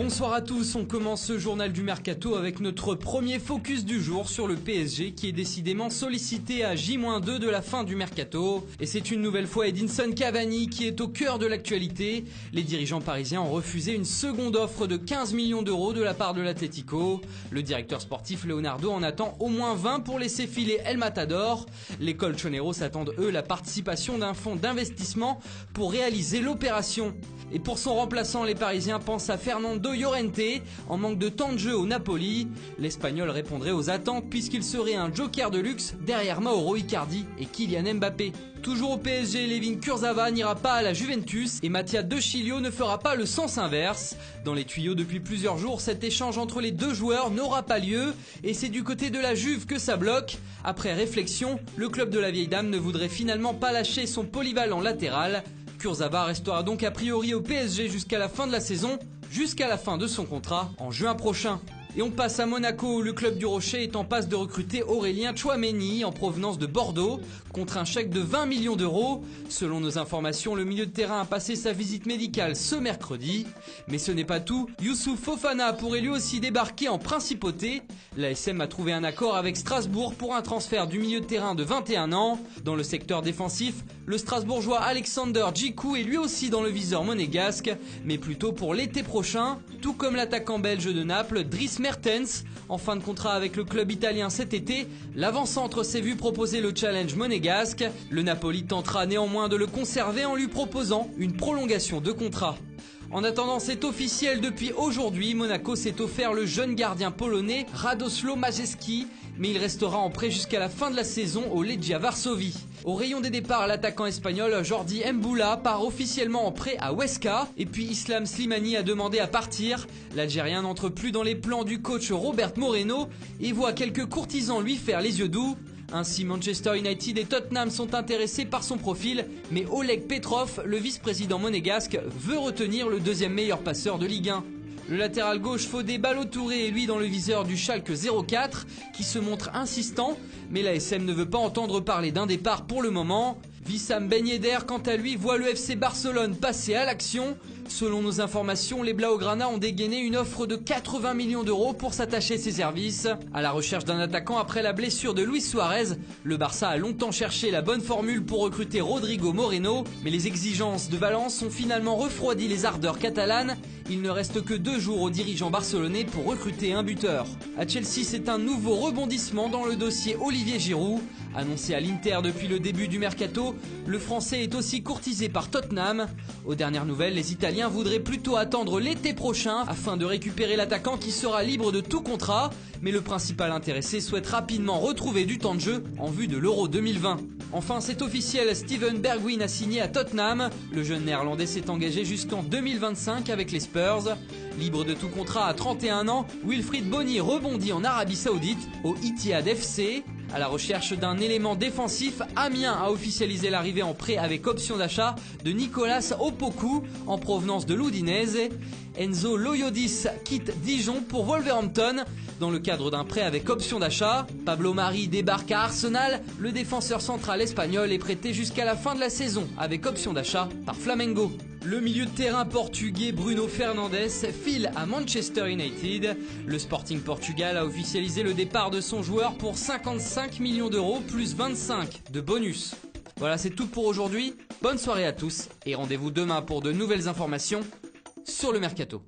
Bonsoir à tous, on commence ce journal du Mercato avec notre premier focus du jour sur le PSG qui est décidément sollicité à J-2 de la fin du Mercato. Et c'est une nouvelle fois Edinson Cavani qui est au cœur de l'actualité. Les dirigeants parisiens ont refusé une seconde offre de 15 millions d'euros de la part de l'Atlético. Le directeur sportif Leonardo en attend au moins 20 pour laisser filer El Matador. Les Colchoneros attendent eux la participation d'un fonds d'investissement pour réaliser l'opération. Et pour son remplaçant, les Parisiens pensent à Fernando Llorente, en manque de temps de jeu au Napoli. L'Espagnol répondrait aux attentes puisqu'il serait un joker de luxe derrière Mauro Icardi et Kylian Mbappé. Toujours au PSG, Layvin Kurzawa n'ira pas à la Juventus et Mattia De Sciglio ne fera pas le sens inverse. Dans les tuyaux depuis plusieurs jours, cet échange entre les deux joueurs n'aura pas lieu et c'est du côté de la Juve que ça bloque. Après réflexion, le club de la vieille dame ne voudrait finalement pas lâcher son polyvalent latéral. Kurzawa restera donc a priori au PSG jusqu'à la fin de la saison, jusqu'à la fin de son contrat en juin prochain. Et on passe à Monaco où le club du Rocher est en passe de recruter Aurélien Tchouaméni en provenance de Bordeaux contre un chèque de 20 millions d'euros. Selon nos informations, le milieu de terrain a passé sa visite médicale ce mercredi. Mais ce n'est pas tout, Youssouf Fofana pourrait lui aussi débarquer en principauté. L'ASM a trouvé un accord avec Strasbourg pour un transfert du milieu de terrain de 21 ans. Dans le secteur défensif, le Strasbourgeois Alexander Djikou est lui aussi dans le viseur monégasque, mais plutôt pour l'été prochain, tout comme l'attaquant belge de Naples, Dries Mertens. En fin de contrat avec le club italien cet été, l'avant-centre s'est vu proposer le challenge monégasque. Le Napoli tentera néanmoins de le conserver en lui proposant une prolongation de contrat. En attendant, c'est officiel, depuis aujourd'hui, Monaco s'est offert le jeune gardien polonais Radosław Majewski, mais il restera en prêt jusqu'à la fin de la saison au Legia Varsovie. Au rayon des départs, l'attaquant espagnol Jordi Mboula part officiellement en prêt à Huesca, et puis Islam Slimani a demandé à partir. L'Algérien n'entre plus dans les plans du coach Robert Moreno et voit quelques courtisans lui faire les yeux doux. Ainsi, Manchester United et Tottenham sont intéressés par son profil, mais Oleg Petrov, le vice-président monégasque, veut retenir le deuxième meilleur passeur de Ligue 1. Le latéral gauche Fodé Ballo-Touré est lui dans le viseur du Schalke 04, qui se montre insistant, mais l'ASM ne veut pas entendre parler d'un départ pour le moment. Wissam Ben Yedder, quant à lui, voit le FC Barcelone passer à l'action. Selon nos informations, les Blaugrana ont dégainé une offre de 80 millions d'euros pour s'attacher ses services. À la recherche d'un attaquant après la blessure de Luis Suarez, le Barça a longtemps cherché la bonne formule pour recruter Rodrigo Moreno, mais les exigences de Valence ont finalement refroidi les ardeurs catalanes. Il ne reste que 2 jours aux dirigeants barcelonais pour recruter un buteur. À Chelsea, c'est un nouveau rebondissement dans le dossier Olivier Giroud. Annoncé à l'Inter depuis le début du mercato, le Français est aussi courtisé par Tottenham. Aux dernières nouvelles, les Italiens voudraient plutôt attendre l'été prochain afin de récupérer l'attaquant qui sera libre de tout contrat. Mais le principal intéressé souhaite rapidement retrouver du temps de jeu en vue de l'Euro 2020. Enfin, c'est officiel, Steven Bergwijn a signé à Tottenham. Le jeune néerlandais s'est engagé jusqu'en 2025 avec les Spurs. Libre de tout contrat à 31 ans, Wilfried Bony rebondit en Arabie Saoudite au Ittihad FC. À la recherche d'un élément défensif, Amiens a officialisé l'arrivée en prêt avec option d'achat de Nicolas Opoku en provenance de l'Udinese. Enzo Loyodis quitte Dijon pour Wolverhampton dans le cadre d'un prêt avec option d'achat. Pablo Mari débarque à Arsenal. Le défenseur central espagnol est prêté jusqu'à la fin de la saison avec option d'achat par Flamengo. Le milieu de terrain portugais Bruno Fernandes file à Manchester United. Le Sporting Portugal a officialisé le départ de son joueur pour 55 millions d'euros plus 25 de bonus. Voilà, c'est tout pour aujourd'hui. Bonne soirée à tous et rendez-vous demain pour de nouvelles informations sur le Mercato.